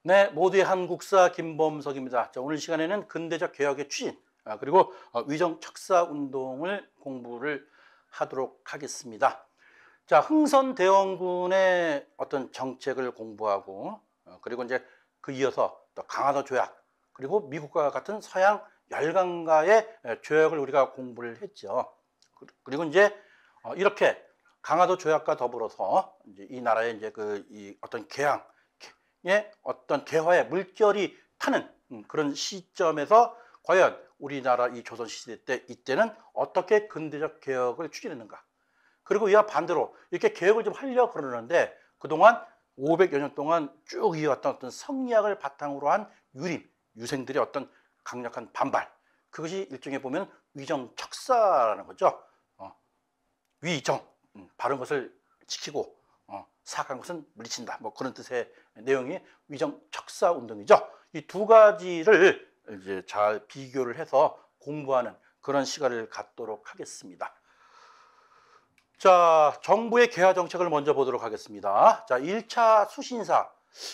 네, 모두의 한국사 김범석입니다. 자, 오늘 시간에는 근대적 개혁의 추진, 그리고 위정 척사 운동을 공부를 하도록 하겠습니다. 자, 흥선대원군의 어떤 정책을 공부하고, 그리고 이제 그 이어서 또 강화도 조약, 그리고 미국과 같은 서양 열강과의 조약을 우리가 공부를 했죠. 그리고 이제 이렇게 강화도 조약과 더불어서 이제 이 나라의 이제 이 어떤 개항, 의 어떤 개화의 물결이 타는 그런 시점에서 과연 우리나라 이 조선시대 때 이때는 어떻게 근대적 개혁을 추진했는가. 그리고 이와 반대로 이렇게 개혁을 좀 하려고 그러는데 그동안 500여 년 동안 쭉 이어왔던 어떤 성리학을 바탕으로 한 유생들의 어떤 강력한 반발, 그것이 일종의 보면 위정척사라는 거죠. 위정, 바른 것을 지키고 사악한 것은 물리친다. 뭐 그런 뜻의 내용이 위정척사 운동이죠. 이 두 가지를 이제 잘 비교를 해서 공부하는 그런 시간을 갖도록 하겠습니다. 자, 정부의 개화 정책을 먼저 보도록 하겠습니다. 자, 1차 수신사.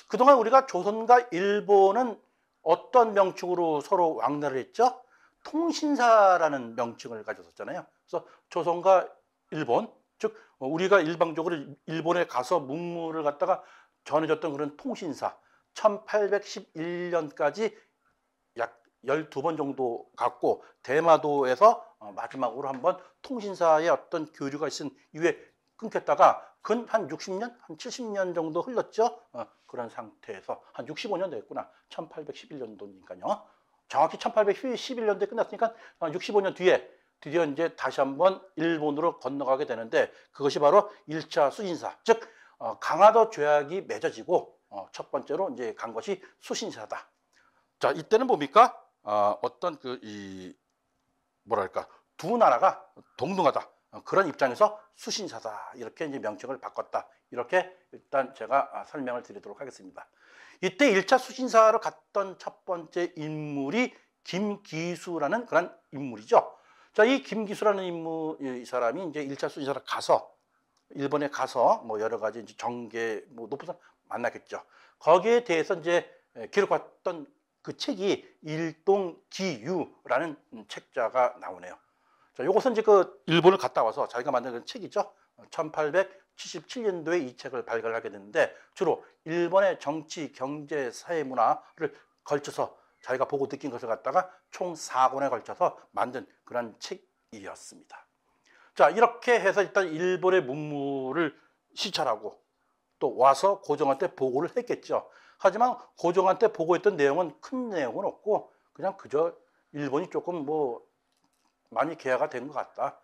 그동안 우리가 조선과 일본은 어떤 명칭으로 서로 왕래를 했죠? 통신사라는 명칭을 가졌었잖아요. 그래서 조선과 일본, 즉 우리가 일방적으로 일본에 가서 문물을 갖다가 전해줬던 그런 통신사, 1811년까지 약 12번 정도 갔고, 대마도에서 마지막으로 한번 통신사의 어떤 교류가 있은 이후에 끊겼다가 근 한 60년, 한 70년 정도 흘렀죠. 그런 상태에서 한 65년 됐구나. 1811년도니까요. 정확히 1811년도에 끝났으니까 65년 뒤에 드디어 이제 다시 한번 일본으로 건너가게 되는데, 그것이 바로 1차 수신사, 즉 강화도 조약이 맺어지고 첫 번째로 이제 간 것이 수신사다. 자, 이때는 뭡니까? 어떤 뭐랄까, 두 나라가 동등하다. 그런 입장에서 수신사다. 이렇게 이제 명칭을 바꿨다. 이렇게 일단 제가 설명을 드리도록 하겠습니다. 이때 1차 수신사로 갔던 첫 번째 인물이 김기수라는 그런 인물이죠. 자, 이 김기수라는 이 사람이 이제 1차 수신사로 가서 일본에 가서 뭐 여러 가지 이제 정계 뭐 높은 사람 만나겠죠. 거기에 대해서 이제 기록했던 그 책이 일동기유라는 책자가 나오네요. 자, 요것은 이제 그 일본을 갔다 와서 자기가 만든 그런 책이죠. 1877년도에 이 책을 발간하게 됐는데, 주로 일본의 정치, 경제, 사회, 문화를 걸쳐서 자기가 보고 느낀 것을 갖다가 총 4권에 걸쳐서 만든 그런 책이었습니다. 자, 이렇게 해서 일단 일본의 문물을 시찰하고 또 와서 고종한테 보고를 했겠죠. 하지만 고종한테 보고했던 내용은 큰 내용은 없고 그냥 그저 일본이 조금 뭐 많이 개화가 된 것 같다.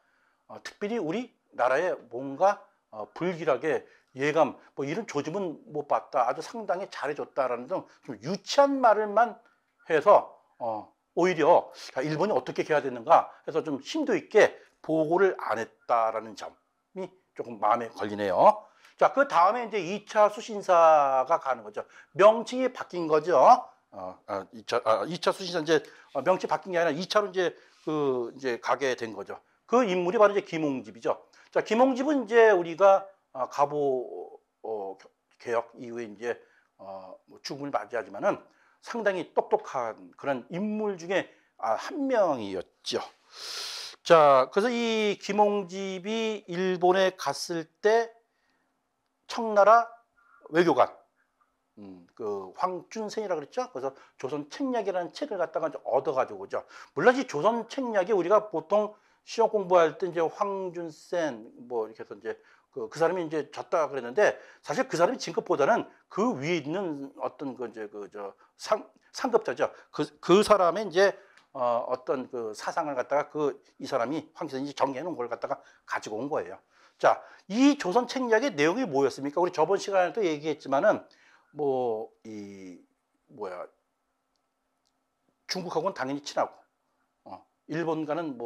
특별히 우리나라에 뭔가 불길하게 예감, 뭐 이런 조짐은 못 봤다. 아주 상당히 잘해줬다라는 등 좀 유치한 말을만 해서 오히려 일본이 어떻게 개화됐는가 해서 좀 심도 있게 보고를 안 했다라는 점이 조금 마음에 걸리네요. 자, 그 다음에 이제 2차 수신사가 가는 거죠. 명칭이 바뀐 거죠. 2차 수신사 이제 명칭이 바뀐 게 아니라 2차로 이제 가게 된 거죠. 그 인물이 바로 이제 김홍집이죠. 자, 김홍집은 이제 우리가 가보 개혁 이후에 이제 뭐 죽음을 맞이하지만은 상당히 똑똑한 그런 인물 중에 한 명이었죠. 자, 그래서 이 김홍집이 일본에 갔을 때 청나라 외교관, 그 황준생이라고 그랬죠. 그래서 조선 책략이라는 책을 갖다가 얻어가지고 오죠. 물론 이 조선 책략이 우리가 보통 시험 공부할 때 이제 황준생 뭐 이렇게 해서 이제 그 사람이 이제 졌다 그랬는데, 사실 그 사람이 진 것보다는 그 위에 있는 어떤 상급자죠. 그 사람의 이제 어떤 그 사상을 갖다가 이 사람이 황준생이 정리해 놓은 걸 갖다가 가지고 온 거예요. 자, 이 조선 책략의 내용이 뭐였습니까? 우리 저번 시간에도 얘기했지만은 중국하고는 당연히 친하고, 일본과는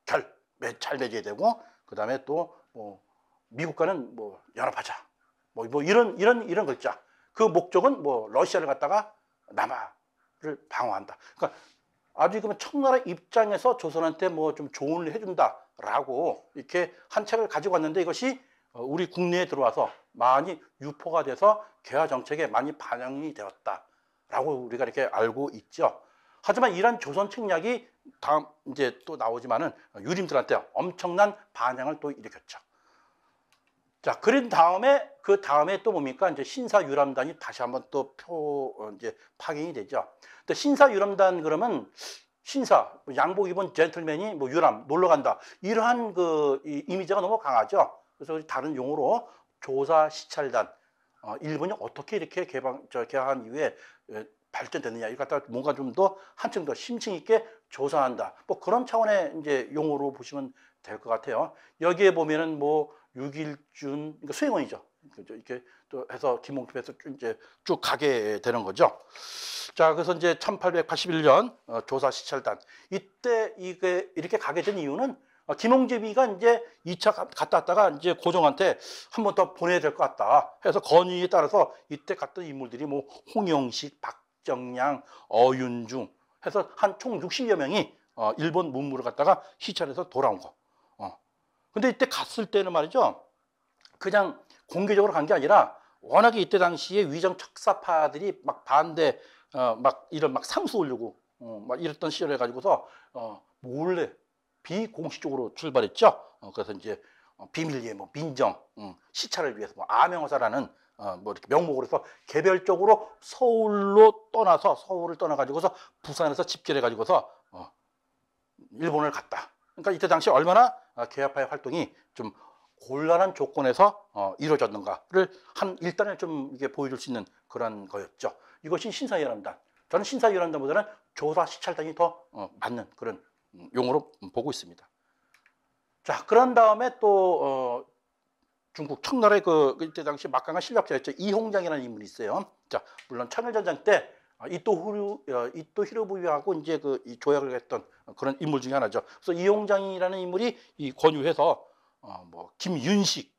잘 맺어야 되고, 그 다음에 또 미국과는 연합하자. 이런 글자. 그 목적은 러시아를 갖다가 남하를 방어한다. 그러니까 아주 그러면 청나라 입장에서 조선한테 좀 조언을 해준다라고 이렇게 한 책을 가지고 왔는데, 이것이 우리 국내에 들어와서 많이 유포가 돼서 개화 정책에 많이 반영이 되었다라고 우리가 이렇게 알고 있죠. 하지만 이런 조선 책략이 다음 이제 또 나오지만은 유림들한테 엄청난 반향을 또 일으켰죠. 자, 그런 다음에 그 다음에 또 뭡니까? 이제 신사유람단이 다시 한번 또 이제 파견이 되죠. 근데 신사유람단 그러면 신사 양복 입은 젠틀맨이 뭐 유람 놀러 간다 이러한 그 이미지가 너무 강하죠. 그래서 다른 용어로 조사 시찰단 일본이 어떻게 이렇게 개항한 이후에 발전됐느냐 이걸 갖다 뭔가 좀 더 한층 더 심층 있게 조사한다. 뭐 그런 차원의 이제 용어로 보시면 될 것 같아요. 여기에 보면은 뭐 육일준 그러니까 수행원이죠. 이렇게 또 해서 김홍집에서 이제 쭉 가게 되는 거죠. 자, 그래서 이제 1881년 조사 시찰단 이때 이게 이렇게 가게 된 이유는 김홍집이가 이제 2차 갔다 왔다가 이제 고종한테 한 번 더 보내야 될 것 같다 해서 건의에 따라서 이때 갔던 인물들이 뭐 홍영식, 박정량, 어윤중 해서 한 총 60여 명이 일본 문무를 갔다가 시찰해서 돌아온 거. 근데 이때 갔을 때는 말이죠. 그냥 공개적으로 간 게 아니라 워낙에 이때 당시에 위정 척사파들이 막 반대 막 이런 막 상수 올리고 막 이랬던 시절에 가지고서 몰래 비공식적으로 출발했죠. 그래서 이제 비밀리에 뭐 민정 시찰을 위해서 뭐 암행어사라는 뭐 이렇게 명목으로 해서 개별적으로 서울로 떠나서 서울을 떠나 가지고서 부산에서 집결해 가지고서 일본을 갔다. 그러니까 이때 당시 얼마나 개화파의 활동이 좀 곤란한 조건에서 이루어졌는가를 한 일단을 좀 이게 보여줄 수 있는 그런 거였죠. 이것이 신사유람단. 저는 신사유람단보다는 조사 시찰단이 더 맞는 그런 용어로 보고 있습니다. 자, 그런 다음에 또 중국 청나라의 이때 당시 막강한 실력자였죠. 이홍장이라는 인물이 있어요. 자, 물론 천일전쟁 때 이토 히로부미하고 이제 이 조약을 했던 그런 인물 중에 하나죠. 그래서 이홍장이라는 인물이 이 권유해서 뭐 김윤식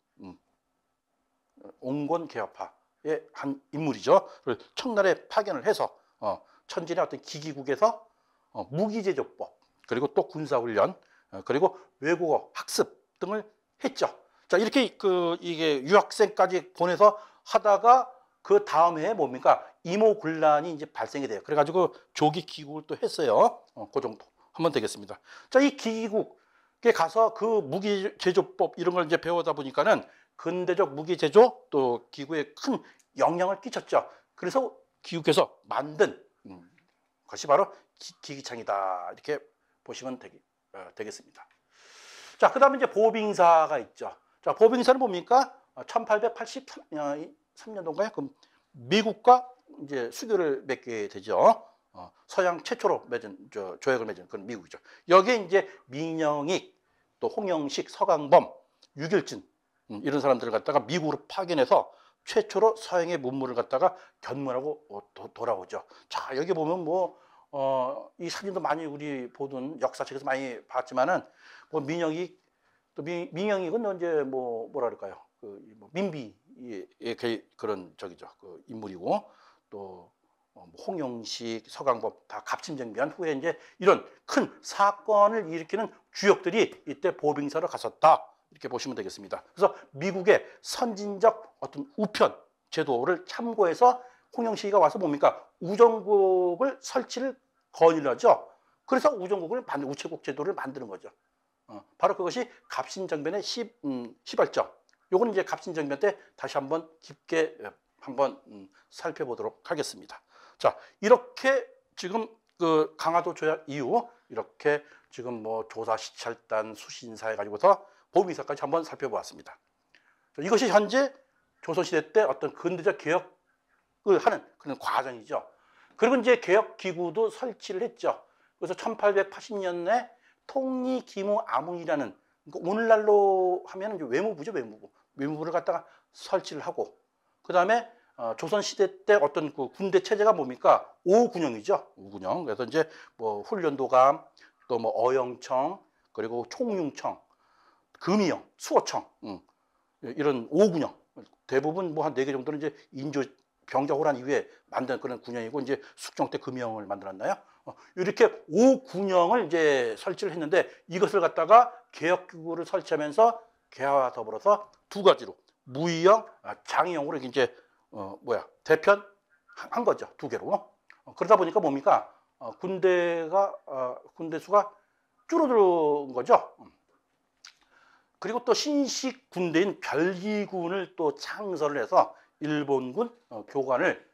옹건 개화파의 한 인물이죠. 청나라에 파견을 해서 천진의 어떤 기기국에서 무기 제조법 그리고 또 군사훈련 그리고 외국어 학습 등을 했죠. 자, 이렇게 이게 유학생까지 보내서 하다가 그 다음 해에 뭡니까? 이모군란이 이제 발생이 돼요. 그래가지고 조기 기국을 또 했어요. 그 정도 하면 되겠습니다. 자, 이 기국에 가서 그 무기 제조법 이런 걸 이제 배우다 보니까는 근대적 무기 제조 또 기구에 큰 영향을 끼쳤죠. 그래서 기국에서 만든 것이 바로 기기창이다 이렇게 보시면 되겠습니다. 자, 그다음에 이제 보빙사가 있죠. 자, 보빙사는 뭡니까? 1883년도인가요? 그럼 미국과 이제 수교를 맺게 되죠. 서양 최초로 맺은 조약을 맺은 그런 미국이죠. 여기에 이제 민영익, 또 홍영식, 서강범, 유길진 이런 사람들을 갖다가 미국으로 파견해서 최초로 서양의 문물을 갖다가 견문하고 돌아오죠. 자, 여기 보면 뭐 이 사진도 많이 우리 보던 역사책에서 많이 봤지만은 뭐 민영익 또 민영익은 이제 뭐라 그럴까요? 뭐 민비의 그런 저기죠. 그 인물이고 또 홍영식, 서강범 다 갑신정변 후에 이제 이런 큰 사건을 일으키는 주역들이 이때 보빙사로 갔었다. 이렇게 보시면 되겠습니다. 그래서 미국의 선진적 어떤 우편 제도를 참고해서 홍영식이가 와서 뭡니까? 우정국을 설치를 건의를 하죠. 그래서 우체국 제도를 만드는 거죠. 바로 그것이 갑신정변의 시발점. 요건 이제 갑신정변 때 다시 한번 깊게 한번 살펴보도록 하겠습니다. 자, 이렇게 지금 그 강화도 조약 이후 이렇게 지금 뭐 조사 시찰단 수신사 해가지고서 보빙사까지 한번 살펴보았습니다. 자, 이것이 현재 조선시대 때 어떤 근대적 개혁을 하는 그런 과정이죠. 그리고 이제 개혁기구도 설치를 했죠. 그래서 1880년에 통리기무아문이라는 그러니까 오늘날로 하면 이제 외무부죠, 외무부. 외무부를 갖다가 설치를 하고 그 다음에 조선시대 때 어떤 그 군대 체제가 뭡니까? 오군영이죠. 오군영. 그래서 이제 뭐 훈련도감, 또 뭐 어영청, 그리고 총융청, 금이영, 수호청 이런 오군영. 대부분 뭐 한 4개 정도는 이제 인조 병자호란 이후에 만든 그런 군영이고 이제 숙종 때 금이영을 만들었나요? 이렇게 5군영을 이제 설치를 했는데 이것을 갖다가 개혁기구를 설치하면서 개화와 더불어서 두 가지로 무의형, 장의형으로 이제 대편한 거죠. 두 개로. 그러다 보니까 뭡니까? 군대 수가 줄어든 거죠. 그리고 또 신식 군대인 별기군을 또 창설을 해서 일본군 교관을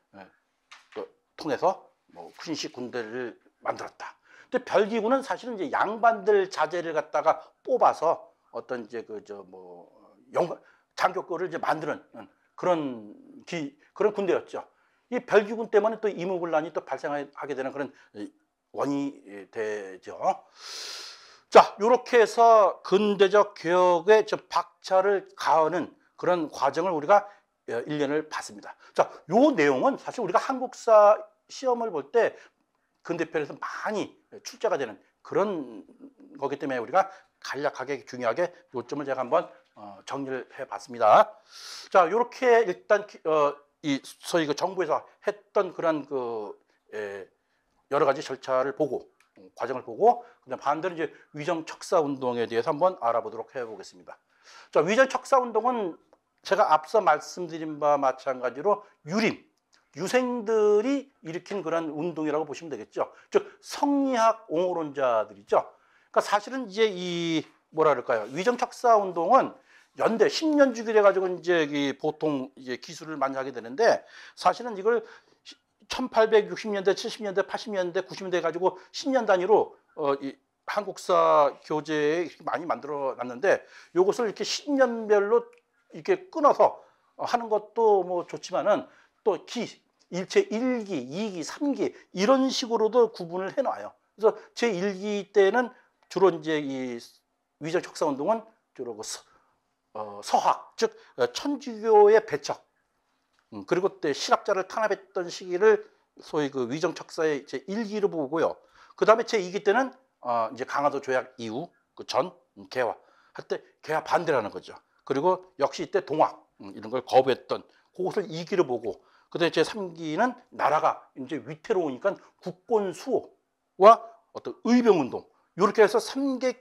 또 통해서 신식 군대를 만들었다. 근데 별기군은 사실은 이제 양반들 자제를 갖다가 뽑아서 어떤 이제 장교거를 이제 만드는 그런 군대였죠. 이 별기군 때문에 또 이무군란이 또 발생하게 되는 그런 원인이 되죠. 자, 이렇게 해서 근대적 개혁의 박차를 가하는 그런 과정을 우리가 1년을 봤습니다. 자, 요 내용은 사실 우리가 한국사 시험을 볼 때 근대편에서 많이 출제가 되는 그런 거기 때문에 우리가 간략하게 중요하게 요점을 제가 한번 정리를 해봤습니다. 자, 이렇게 일단 저희 정부에서 했던 그런 여러 가지 절차를 보고 과정을 보고 그다음 반대로 이제 위정 척사 운동에 대해서 한번 알아보도록 해보겠습니다. 자, 위정 척사 운동은 제가 앞서 말씀드린 바와 마찬가지로 유생들이 일으킨 그런 운동이라고 보시면 되겠죠. 즉 성리학 옹호론자들이죠. 그러니까 사실은 이제 위정 척사 운동은 연대 10년 주기로 해가지고 이제 보통 이제 기술을 많이 하게 되는데 사실은 이걸 1860년대, 70년대, 80년대, 90년대 가지고 10년 단위로 이 한국사 교재에 많이 만들어 놨는데 이것을 이렇게 10년별로 이렇게 끊어서 하는 것도 뭐 좋지만은 또 일체 1기, 2기, 3기 이런 식으로도 구분을 해 놔요. 그래서 제 1기 때는 주로 이제 이 위정 척사 운동은 주로 서학, 즉 천주교의 배척, 그리고 때 실학자를 탄압했던 시기를 소위 위정 척사의 제 1기로 보고요. 그 다음에 제 2기 때는 이제 강화도 조약 이후 전 개화 할 때 개화 반대라는 거죠. 그리고 역시 이때 동학 이런 걸 거부했던 그것을 2기로 보고 그다음에 제 3기는 나라가 이제 위태로우니까 국권 수호와 어떤 의병운동 이렇게 해서 3기로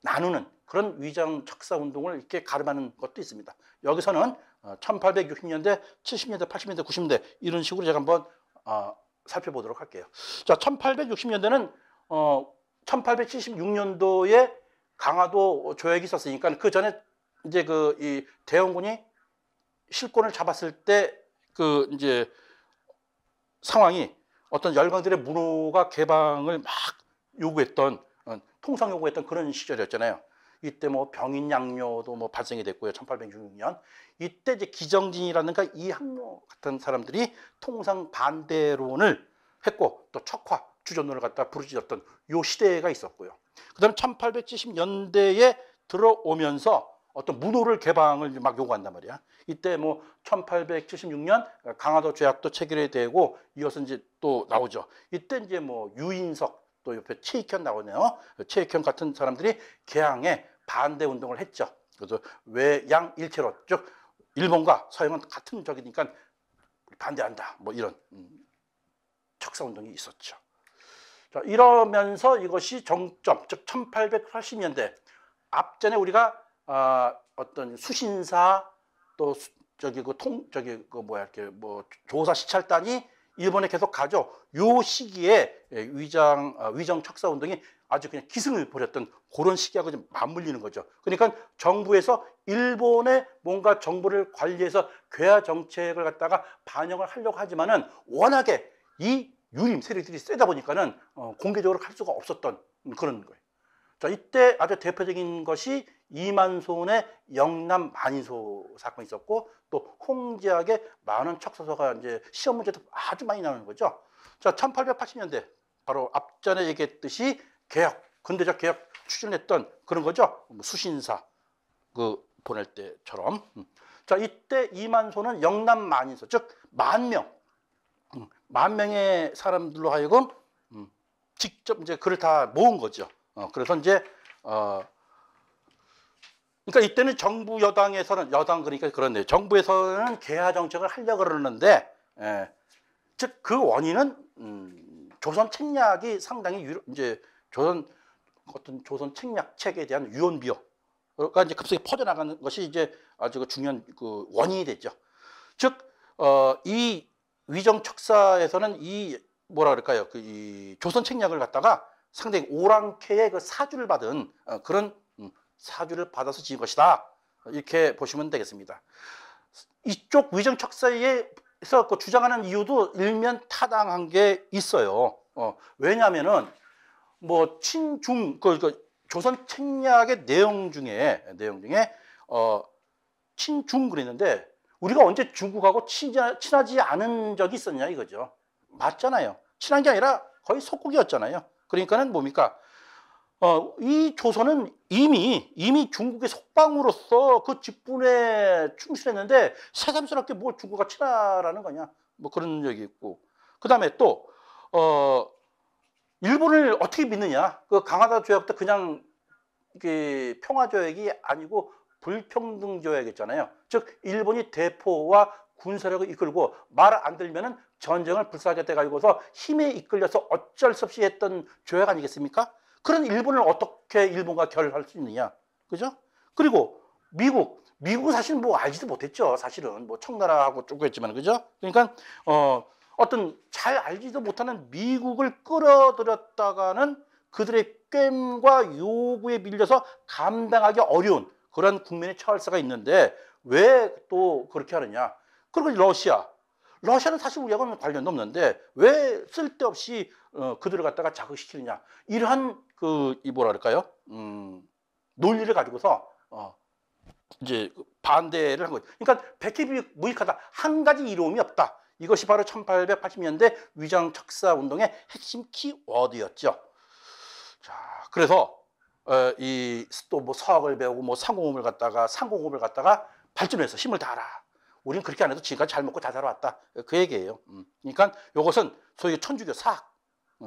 나누는 그런 위정 척사 운동을 이렇게 가름하는 것도 있습니다. 여기서는 1860년대, 70년대, 80년대, 90년대 이런 식으로 제가 한번 살펴보도록 할게요. 자, 1860년대는 1876년도에 강화도 조약이 있었으니까 그 전에 이제 이 대원군이 실권을 잡았을 때 이제 상황이 어떤 열강들의 문호가 개방을 막 요구했던 통상 요구했던 그런 시절이었잖아요. 이때 병인 양료도 발생이 됐고요. 1866년 이때 이제 기정진이라든가 이항로 같은 사람들이 통상 반대론을 했고 또 척화 주전론을 갖다 부르짖었던 요 시대가 있었고요. 그다음에 1870년대에 들어오면서 어떤 문호를 개방을 막 요구한단 말이야. 이때 1876년 강화도 조약도 체결되고 이어서 이제 또 나오죠. 이때 이제 유인석 또 옆에 최익현 나오네요. 최익현 같은 사람들이 개항에 반대 운동을 했죠. 그래서 외양 일체론, 즉 일본과 서양은 같은 적이니까 반대한다. 이런 척사 운동이 있었죠. 자, 이러면서 이것이 정점, 즉 1880년대 앞전에 우리가 어떤 수신사 또 조사 시찰단이 일본에 계속 가죠. 요 시기에 위정 척사 운동이 아주 그냥 기승을 부렸던 그런 시기하고 좀 맞물리는 거죠. 그러니까 정부에서 일본의 뭔가 정부를 관리해서 괴화 정책을 갖다가 반영을 하려고 하지만은 워낙에 이 유림 세력들이 세다 보니까는 공개적으로 할 수가 없었던 그런 거예요. 자, 이때 아주 대표적인 것이 이만손의 영남 만인소 사건이 있었고 또 홍지학의 만원 척서서가 이제 시험 문제도 아주 많이 나오는 거죠. 자, 1880년대 바로 앞전에 얘기했듯이 근대적 개혁 추진했던 그런 거죠. 수신사 보낼 때처럼. 자, 이때 이만소는 영남 만인소, 즉 만 명의 사람들로 하여금 직접 이제 글을 다 모은 거죠. 그래서 이제 그러니까 이때는 정부 여당에서는 그러니까 그런데 정부에서는 개화 정책을 하려고 그러는데 즉 그 원인은 조선 책략이 상당히 이제 조선 책략책에 대한 유언비어 그러니까 이제 급속히 퍼져나가는 것이 이제 아주 중요한 그 원인이 됐죠. 즉, 이 위정 척사에서는 이 뭐라 그럴까요? 그 이 조선 책략을 갖다가 상당히 오랑캐의 그 사주를 받은 그런 사주를 받아서 지은 것이다. 이렇게 보시면 되겠습니다. 이쪽 위정 척사에서 그 주장하는 이유도 일면 타당한 게 있어요. 왜냐하면은 뭐 친중 그 조선 책략의 내용 중에 친중 그랬는데 우리가 언제 중국하고 친하지 않은 적이 있었냐 이거죠. 맞잖아요. 친한 게 아니라 거의 속국이었잖아요. 그러니까는 뭡니까? 이 조선은 이미 중국의 속방으로서 그 직분에 충실했는데 새삼스럽게 뭘 중국과 친하라는 거냐? 뭐 그런 적이 있고. 그다음에 또 일본을 어떻게 믿느냐? 그 강화도 조약도 그냥 이게 평화 조약이 아니고 불평등 조약이었잖아요. 즉 일본이 대포와 군사력을 이끌고 말 안 들면은 전쟁을 불사하게 가지고서 힘에 이끌려서 어쩔 수 없이 했던 조약 아니겠습니까? 그런 일본을 어떻게 일본과 결할 수 있느냐, 그죠? 그리고 미국은 사실 뭐 알지도 못했죠. 사실은 뭐 청나라하고 쪼고 했지만, 그죠? 그러니까 어떤 잘 알지도 못하는 미국을 끌어들였다가는 그들의 깸과 요구에 밀려서 감당하기 어려운 그런 국면에 처할 수가 있는데 왜 또 그렇게 하느냐? 그리고 러시아는 사실 우리하고는 관련도 없는데 왜 쓸데없이 그들을 갖다가 자극시키느냐? 이러한 이 뭐라 그럴까요? 논리를 가지고서 이제 반대를 한 거죠. 그러니까 백해무익하다. 한 가지 이로움이 없다. 이것이 바로 1880년대 위정 척사 운동의 핵심 키워드였죠. 자, 그래서 이 또 뭐 서학을 배우고 뭐 상공업을 갖다가 발전해서 힘을 다하라. 우리는 그렇게 안 해도 지금까지 잘 먹고 잘 살아왔다. 그 얘기예요. 그러니까 이것은 소위 천주교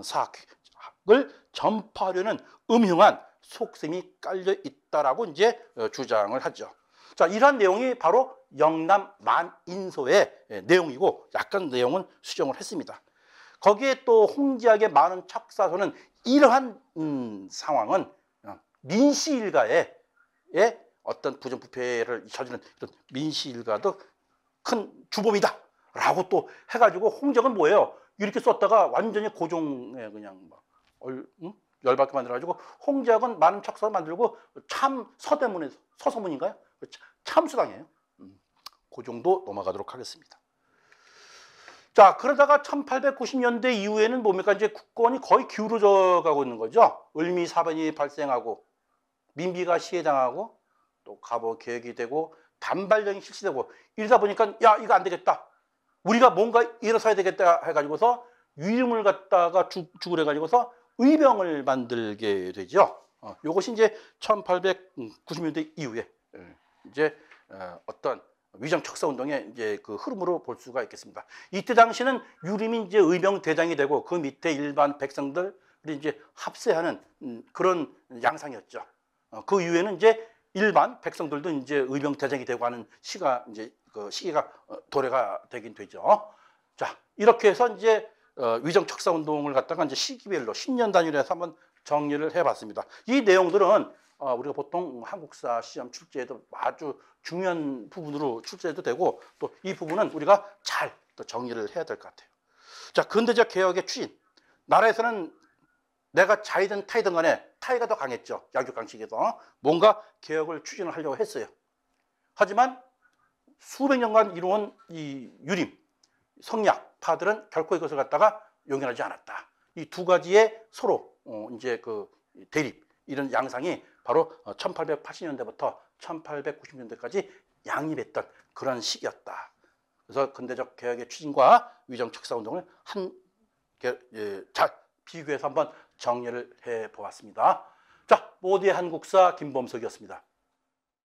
사학을 전파하려는 음흉한 속셈이 깔려 있다라고 이제 주장을 하죠. 자, 이러한 내용이 바로 영남 만인소의 내용이고 약간 내용은 수정을 했습니다. 거기에 또 홍지학의 많은 척사서는 이러한 상황은 민씨 일가의 어떤 부정부패를 저지른 이런 민씨 일가도 큰 주범이다 라고 또 해가지고 홍적은 뭐예요? 이렇게 썼다가 완전히 고종에 그냥 열받게 만들어가지고 홍적은 많은 척사를 만들고 참 서대문인가요? 참수당해요. 그 정도 넘어가도록 하겠습니다. 자, 그러다가 1890년대 이후에는 뭡니까? 이제 국권이 거의 기울어져 가고 있는 거죠. 을미사변이 발생하고 민비가 시해당하고 또 갑오 개혁이 되고 단발령이 실시되고 이러다 보니까 야, 이거 안 되겠다. 우리가 뭔가 일어서야 되겠다 해가지고서 위름을 갖다가 죽으려 해가지고서 의병을 만들게 되죠. 요것이 이제 1890년대 이후에 이제 어떤 위정 척사 운동의 이제 그 흐름으로 볼 수가 있겠습니다. 이때 당시는 유림이 이제 의병 대장이 되고 그 밑에 일반 백성들이 이제 합세하는 그런 양상이었죠. 그 이후에는 이제 일반 백성들도 이제 의병 대장이 되고 하는 시기가 도래가 되긴 되죠. 자, 이렇게 해서 이제 위정 척사 운동을 갖다가 이제 시기별로 10년 단위로 해서 한번 정리를 해봤습니다. 이 내용들은 우리가 보통 한국사 시험 출제에도 아주 중요한 부분으로 출제해도 되고 또 이 부분은 우리가 잘 또 정리를 해야 될 것 같아요. 자, 근대적 개혁의 추진. 나라에서는 내가 자이든 타이든 간에 타이가 더 강했죠. 약육강식에서 뭔가 개혁을 추진을 하려고 했어요. 하지만 수백 년간 이루어온 이 유림, 성략파들은 결코 이것을 갖다가 용인하지 않았다. 이 두 가지의 서로 이제 그 대립 이런 양상이 바로 1880년대부터 1890년대까지 양립했던 그런 시기였다. 그래서 근대적 개혁의 추진과 위정 척사 운동을 잘 비교해서 한번 정리를 해 보았습니다. 자, 모두의 한국사 김범석이었습니다.